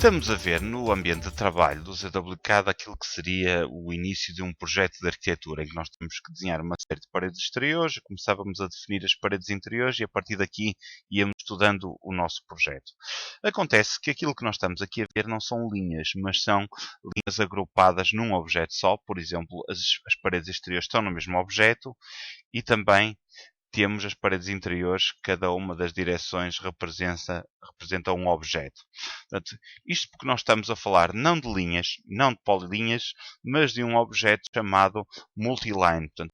Estamos a ver no ambiente de trabalho do ZWCAD aquilo que seria o início de um projeto de arquitetura em que nós temos que desenhar uma série de paredes exteriores, começávamos a definir as paredes interiores e a partir daqui íamos estudando o nosso projeto. Acontece que aquilo que nós estamos aqui a ver não são linhas, mas são linhas agrupadas num objeto só. Por exemplo, as paredes exteriores estão no mesmo objeto e também temos as paredes interiores, cada uma das direções representa um objeto. Portanto, isto porque nós estamos a falar não de linhas, não de polilinhas, mas de um objeto chamado multiline. Portanto,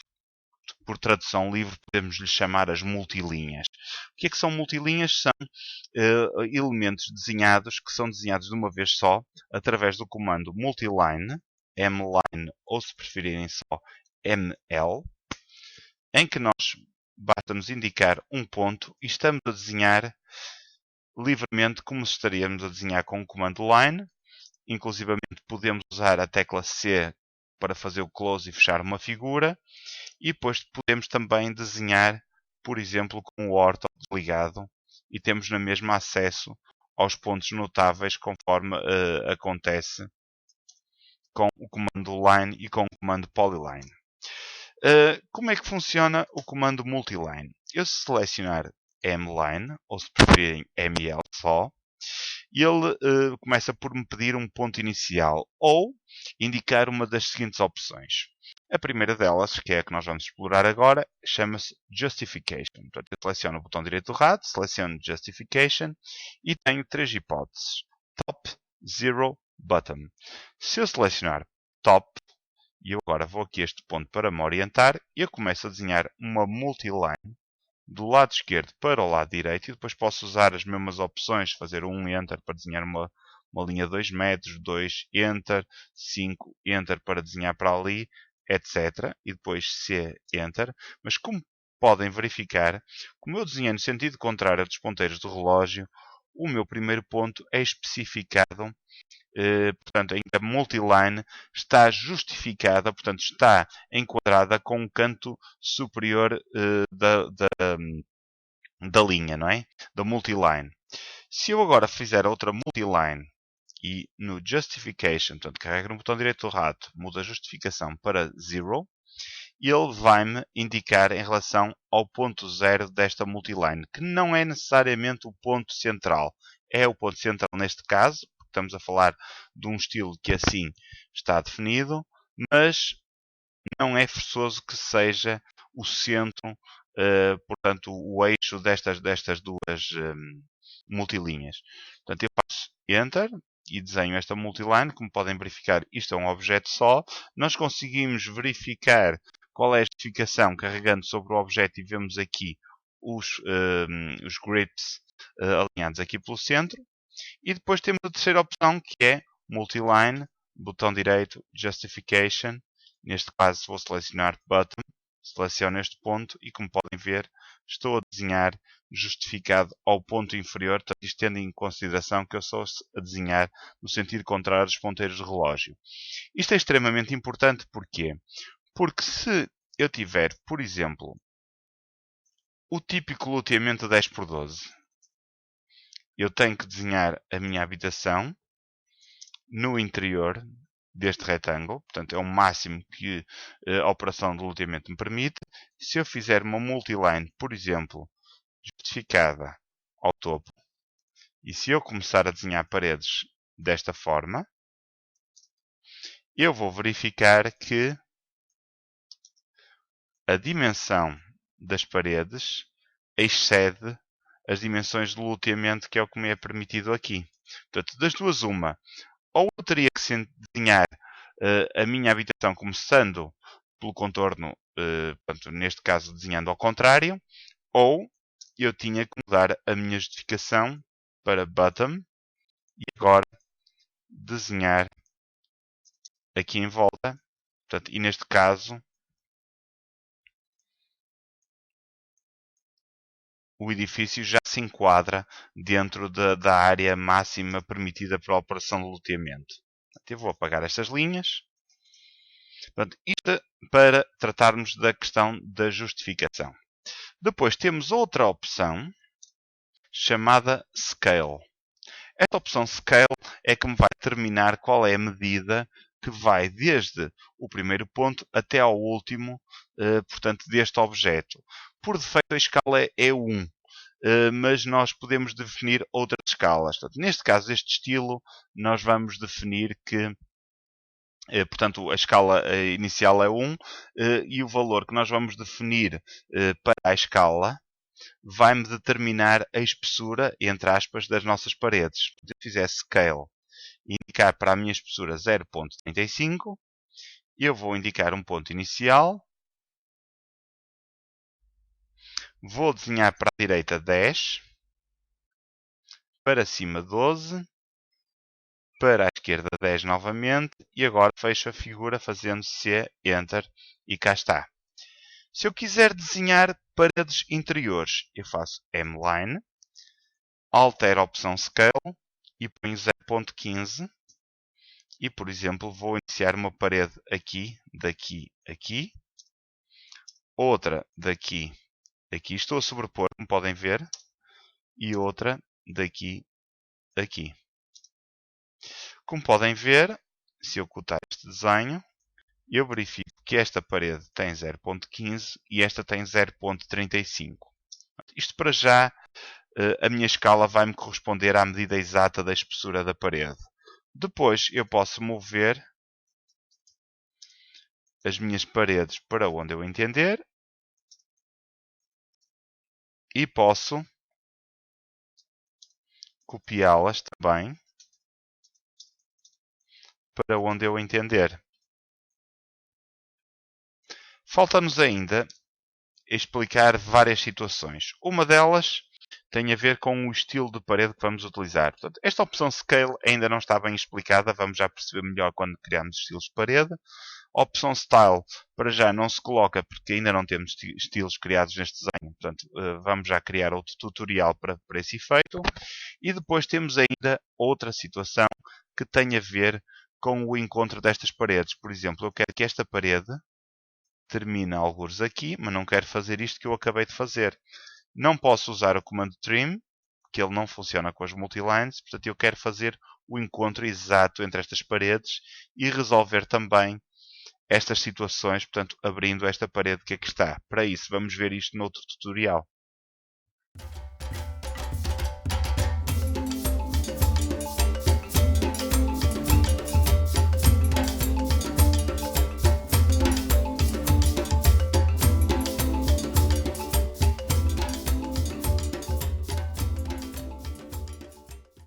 por tradução livre, podemos lhe chamar as multilinhas. O que é que são multilinhas? São elementos desenhados que são desenhados de uma vez só, através do comando multiline, mline, ou se preferirem só ml, em que nós basta-nos indicar um ponto e estamos a desenhar livremente como se estaríamos a desenhar com o comando line. Inclusivamente podemos usar a tecla C para fazer o close e fechar uma figura. E depois podemos também desenhar, por exemplo, com o ortho desligado e temos na mesma acesso aos pontos notáveis conforme acontece com o comando line e com o comando polyline. Como é que funciona o comando multiline? Eu se selecionar mline, ou se preferirem ml só, ele começa por me pedir um ponto inicial ou indicar uma das seguintes opções. A primeira delas, que é a que nós vamos explorar agora, chama-se Justification. Portanto, eu seleciono o botão direito do rato, seleciono Justification e tenho três hipóteses. Top, Zero, Bottom. Se eu selecionar Top, e eu agora vou aqui a este ponto para me orientar, eu começo a desenhar uma multiline do lado esquerdo para o lado direito e depois posso usar as mesmas opções, fazer um Enter para desenhar uma linha de 2 metros, 2 Enter, 5 Enter para desenhar para ali, etc. E depois C Enter. Mas como podem verificar, como eu desenhei no sentido contrário dos ponteiros do relógio, o meu primeiro ponto é especificado. Portanto, a multiline está justificada, portanto, está enquadrada com o canto superior da linha, não é? Da multiline. Se eu agora fizer outra multiline e no Justification, portanto, carrego no botão direito do rato, mudo a justificação para Zero, ele vai-me indicar em relação ao ponto zero desta multiline, que não é necessariamente o ponto central. É o ponto central neste caso, porque estamos a falar de um estilo que assim está definido, mas não é forçoso que seja o centro, portanto, o eixo destas duas multilinhas. Portanto, eu passo Enter e desenho esta multiline. Como podem verificar, isto é um objeto só. Nós conseguimos verificar qual é a justificação carregando sobre o objeto e vemos aqui os grips alinhados aqui pelo centro. E depois temos a terceira opção, que é multiline, botão direito, Justification. Neste caso vou selecionar Button, seleciono este ponto e, como podem ver, estou a desenhar justificado ao ponto inferior, portanto, isto tendo em consideração que eu estou a desenhar no sentido contrário dos ponteiros de relógio. Isto é extremamente importante, porquê? Porque se eu tiver, por exemplo, o típico loteamento 10x12, eu tenho que desenhar a minha habitação no interior deste retângulo, portanto é o máximo que a operação de loteamento me permite. Se eu fizer uma multiline, por exemplo, justificada ao topo, e se eu começar a desenhar paredes desta forma, eu vou verificar que a dimensão das paredes excede as dimensões do loteamento, que é o que me é permitido aqui. Portanto, das duas, uma. Ou eu teria que desenhar a minha habitação começando pelo contorno, portanto, neste caso desenhando ao contrário, ou eu tinha que mudar a minha justificação para bottom e agora desenhar aqui em volta. Portanto, e neste caso o edifício já se enquadra dentro da área máxima permitida para a operação de loteamento. Portanto, eu vou apagar estas linhas. Portanto, isto para tratarmos da questão da justificação. Depois temos outra opção chamada Scale. Esta opção Scale é que me vai determinar qual é a medida que vai desde o primeiro ponto até ao último, portanto, deste objeto. Por defeito, a escala é 1. Mas nós podemos definir outras escalas. Portanto, neste caso, este estilo, nós vamos definir que, portanto, a escala inicial é 1 e o valor que nós vamos definir para a escala vai-me determinar a espessura, entre aspas, das nossas paredes. Se eu fizer scale e indicar para a minha espessura 0.35, eu vou indicar um ponto inicial, vou desenhar para a direita 10, para cima 12, para a esquerda 10 novamente e agora fecho a figura fazendo C, Enter e cá está. Se eu quiser desenhar paredes interiores, eu faço M-Line, altero a opção Scale e ponho 0.15 e, por exemplo, vou iniciar uma parede aqui, daqui, aqui, outra daqui, aqui. Estou a sobrepor, como podem ver, e outra daqui, aqui. Como podem ver, se eu cotar este desenho, eu verifico que esta parede tem 0.15 e esta tem 0.35. Isto para já, a minha escala vai-me corresponder à medida exata da espessura da parede. Depois eu posso mover as minhas paredes para onde eu entender e posso copiá-las também para onde eu entender. Falta-nos ainda explicar várias situações. Uma delas tem a ver com o estilo de parede que vamos utilizar. Portanto, esta opção Scale ainda não está bem explicada, vamos já perceber melhor quando criarmos estilos de parede. A opção Style, para já, não se coloca porque ainda não temos estilos criados neste desenho. Portanto, vamos já criar outro tutorial para esse efeito. E depois temos ainda outra situação que tem a ver com o encontro destas paredes. Por exemplo, eu quero que esta parede termine algures aqui, mas não quero fazer isto que eu acabei de fazer. Não posso usar o comando trim, que ele não funciona com as multilines, portanto eu quero fazer o encontro exato entre estas paredes e resolver também estas situações, portanto abrindo esta parede que aqui está. Para isso vamos ver isto noutro tutorial.